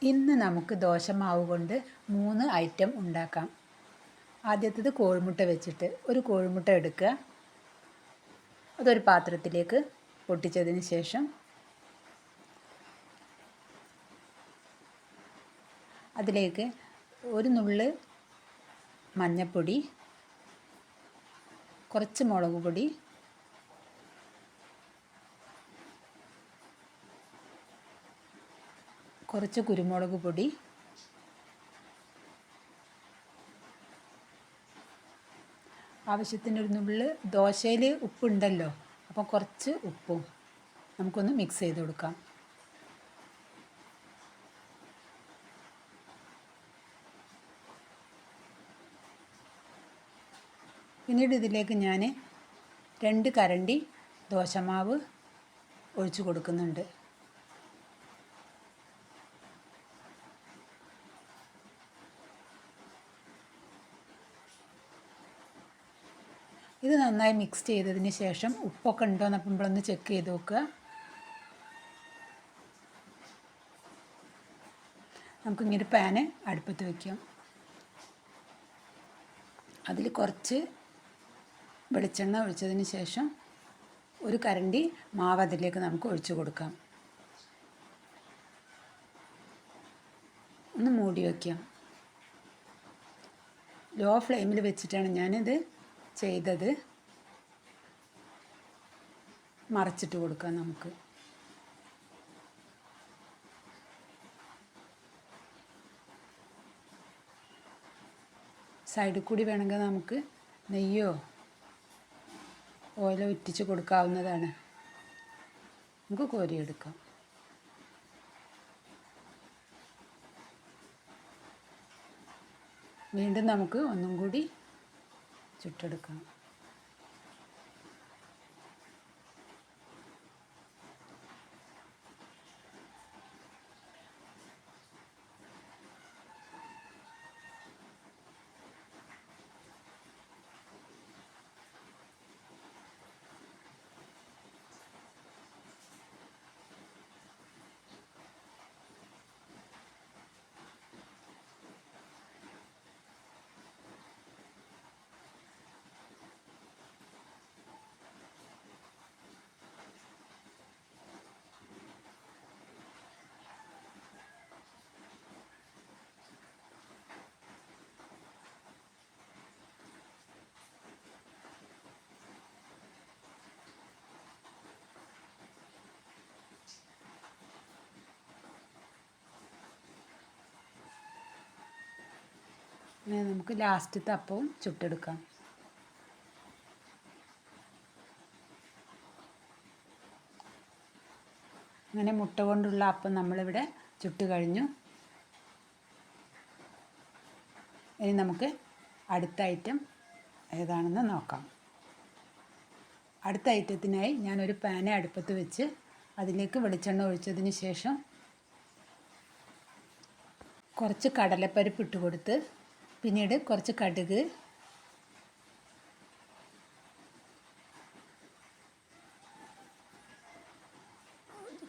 ഇന്ന് നമുക്ക് ദോശമാവ് കൊണ്ട് 3 ഐറ്റം ഉണ്ടാക്കാം. ആദ്യത്തേത് കോഴിമുട്ട വെച്ചിട്ട് ഒരു കോഴിമുട്ട എടുക്കുക. അതൊരു പാത്രത്തിലേക്ക് പൊട്ടിച്ചതിന് ശേഷം അതിലേക്ക് ഒരു നുള്ള് മഞ്ഞൾപ്പൊടി, കുറച്ച് മുളക് പൊടി, കുറച്ച് കുരുമുളക് പൊടി, ആവശ്യത്തിന് ഒരു നുള്ള് ദോശയിൽ ഉപ്പുണ്ടല്ലോ, അപ്പോൾ കുറച്ച് ഉപ്പും നമുക്കൊന്ന് മിക്സ് ചെയ്ത് കൊടുക്കാം. പിന്നീട് ഇതിലേക്ക് ഞാൻ 2 കരണ്ടി ദോശമാവ് ഒഴിച്ചു കൊടുക്കുന്നുണ്ട്. ഇത് നന്നായി മിക്സ് ചെയ്തതിന് ശേഷം ഉപ്പൊക്കെ ഉണ്ടോ എന്ന് നമ്മളൊന്ന് ചെക്ക് ചെയ്ത് നോക്കുക. നമുക്കിങ്ങനെ പാന് അടുപ്പത്ത് വയ്ക്കാം. അതിൽ കുറച്ച് വെളിച്ചെണ്ണ ഒഴിച്ചതിന് ശേഷം ഒരു കരണ്ടി മാവ് അതിലേക്ക് നമുക്ക് ഒഴിച്ചു കൊടുക്കാം. ഒന്ന് മൂടി വയ്ക്കാം. ലോ ഫ്ലെയിമിൽ വെച്ചിട്ടാണ് ഞാനിത് ചെയ്തത്. മറച്ചിട്ട് കൊടുക്കാം നമുക്ക്. സൈഡിൽ കൂടി വേണമെങ്കിൽ നമുക്ക് നെയ്യോ ഓയിലോ ഇറ്റിച്ച് കൊടുക്കാവുന്നതാണ്. നമുക്ക് കോരിയെടുക്കാം. വീണ്ടും നമുക്ക് ഒന്നും കൂടി ചുട്ടെടുക്കാം. അങ്ങനെ നമുക്ക് ലാസ്റ്റത്തെ അപ്പവും ചുട്ടെടുക്കാം. അങ്ങനെ മുട്ട കൊണ്ടുള്ള അപ്പം നമ്മളിവിടെ ചുട്ട് കഴിഞ്ഞു. ഇനി നമുക്ക് അടുത്ത ഐറ്റം ഏതാണെന്ന് നോക്കാം. അടുത്ത ഐറ്റത്തിനായി ഞാനൊരു പാന് അടുപ്പത്ത് വെച്ച് അതിലേക്ക് വെളിച്ചെണ്ണ ഒഴിച്ചതിന് ശേഷം കുറച്ച് കടലപ്പരിപ്പ് ഇട്ട് കൊടുത്ത്, പിന്നീട് കുറച്ച് കടുക്,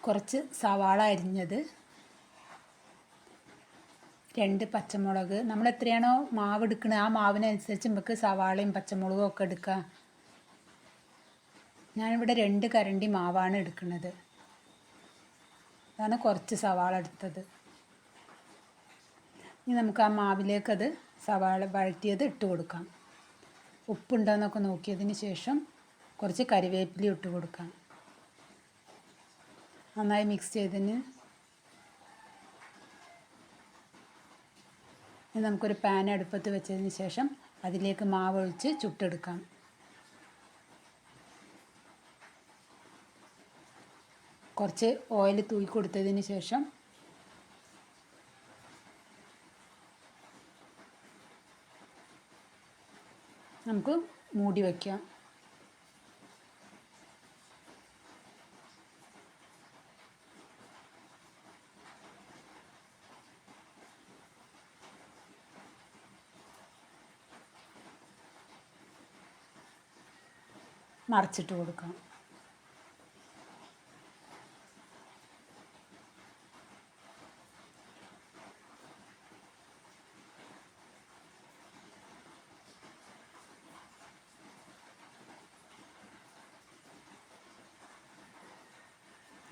കുറച്ച് സവാള അരിഞ്ഞത്, 2 പച്ചമുളക്. നമ്മൾ എത്രയാണോ മാവ് എടുക്കുന്നത് ആ മാവിനനുസരിച്ച് നമുക്ക് സവാളയും പച്ചമുളകും ഒക്കെ എടുക്കാം. ഞാനിവിടെ 2 കരണ്ടി മാവാണ് എടുക്കുന്നത്. അതാണ് കുറച്ച് സവാള എടുത്തത്. ഇനി നമുക്ക് ആ മാവിലേക്കത് സവാള വഴറ്റിയത് ഇട്ട് കൊടുക്കാം. ഉപ്പുണ്ടോയെന്നൊക്കെ നോക്കിയതിന് ശേഷം കുറച്ച് കറിവേപ്പില ഇട്ട് കൊടുക്കാം. നന്നായി മിക്സ് ചെയ്തതിന് നമുക്കൊരു പാൻ അടുപ്പത്ത് വെച്ചതിന് ശേഷം അതിലേക്ക് മാവ് ഒഴിച്ച് ചുട്ടെടുക്കാം. കുറച്ച് ഓയിൽ തൂക്കി കൊടുത്തതിന് ശേഷം നമുക്ക് മൂടി വയ്ക്കാം. മറിച്ചിട്ട് കൊടുക്കാം.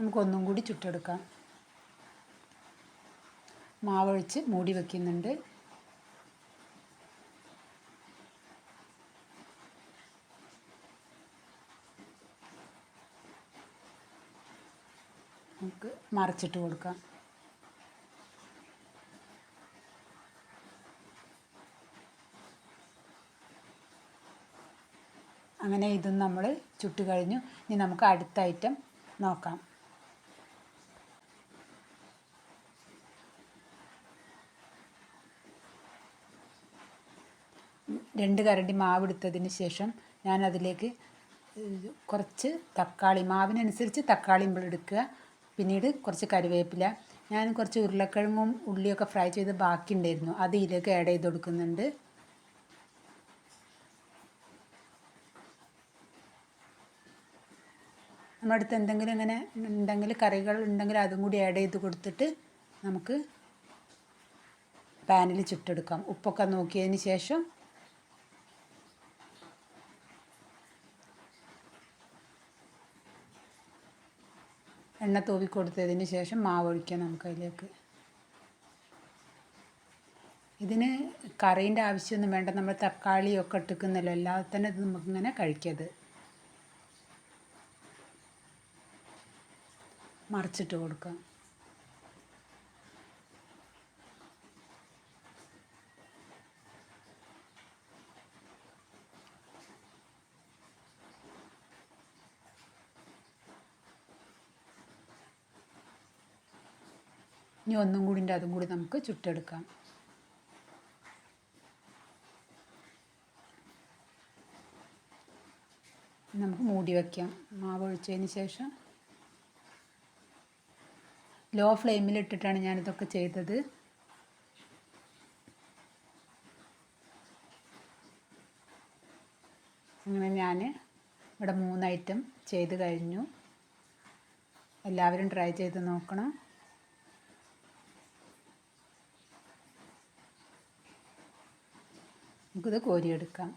നമുക്കൊന്നും കൂടി ചുട്ടെടുക്കാം. മാവൊഴിച്ച് മൂടി വയ്ക്കുന്നുണ്ട്. നമുക്ക് മറിച്ചിട്ട് കൊടുക്കാം. അങ്ങനെ ഇതും നമ്മൾ ചുട്ട് കഴിഞ്ഞു. ഇനി നമുക്ക് അടുത്ത ഐറ്റം നോക്കാം. രണ്ട് കരണ്ടി മാവെടുത്തതിന് ശേഷം ഞാൻ അതിലേക്ക് കുറച്ച് തക്കാളി, മാവിനനുസരിച്ച് തക്കാളി നമ്മൾ എടുക്കുക. പിന്നീട് കുറച്ച് കറിവേപ്പില, ഞാൻ കുറച്ച് ഉരുളക്കിഴങ്ങും ഉള്ളിയൊക്കെ ഫ്രൈ ചെയ്ത് ബാക്കി ഉണ്ടായിരുന്നു, അത് ഇതിലേക്ക് ആഡ് ചെയ്ത് കൊടുക്കുന്നുണ്ട്. നമ്മുടെ അടുത്ത് എന്തെങ്കിലും ഇങ്ങനെ ഉണ്ടെങ്കിൽ, കറികൾ ഉണ്ടെങ്കിൽ അതും കൂടി ആഡ് ചെയ്ത് കൊടുത്തിട്ട് നമുക്ക് പാനിൽ ചുട്ടെടുക്കാം. ഉപ്പൊക്കെ നോക്കിയതിന് ശേഷം എണ്ണ തൂവി കൊടുത്തതിന് ശേഷം മാവ് ഒഴിക്കാം നമുക്ക് അതിലേക്ക്. ഇതിന് കറീൻ്റെ ആവശ്യമൊന്നും വേണ്ട, നമ്മൾ തക്കാളിയൊക്കെ ഇട്ടിക്കുന്നല്ലോ, അല്ലാതെ തന്നെ ഇത് നമുക്കിങ്ങനെ കഴിക്കത്. മറിച്ചിട്ട് കൊടുക്കാം. ഇനി ഒന്നും കൂടി ഉണ്ട്, അതും കൂടി നമുക്ക് ചുട്ടെടുക്കാം. നമുക്ക് മൂടി വയ്ക്കാം. മാവ് ഒഴിച്ചതിന് ശേഷം ലോ ഫ്ലെയിമിലിട്ടിട്ടാണ് ഞാനിതൊക്കെ ചെയ്തത്. അങ്ങനെ ഞാൻ ഇവിടെ 3 ഐറ്റം ചെയ്ത് കഴിഞ്ഞു. എല്ലാവരും ട്രൈ ചെയ്ത് നോക്കണം. നമുക്കിത് കോരിയെടുക്കാം.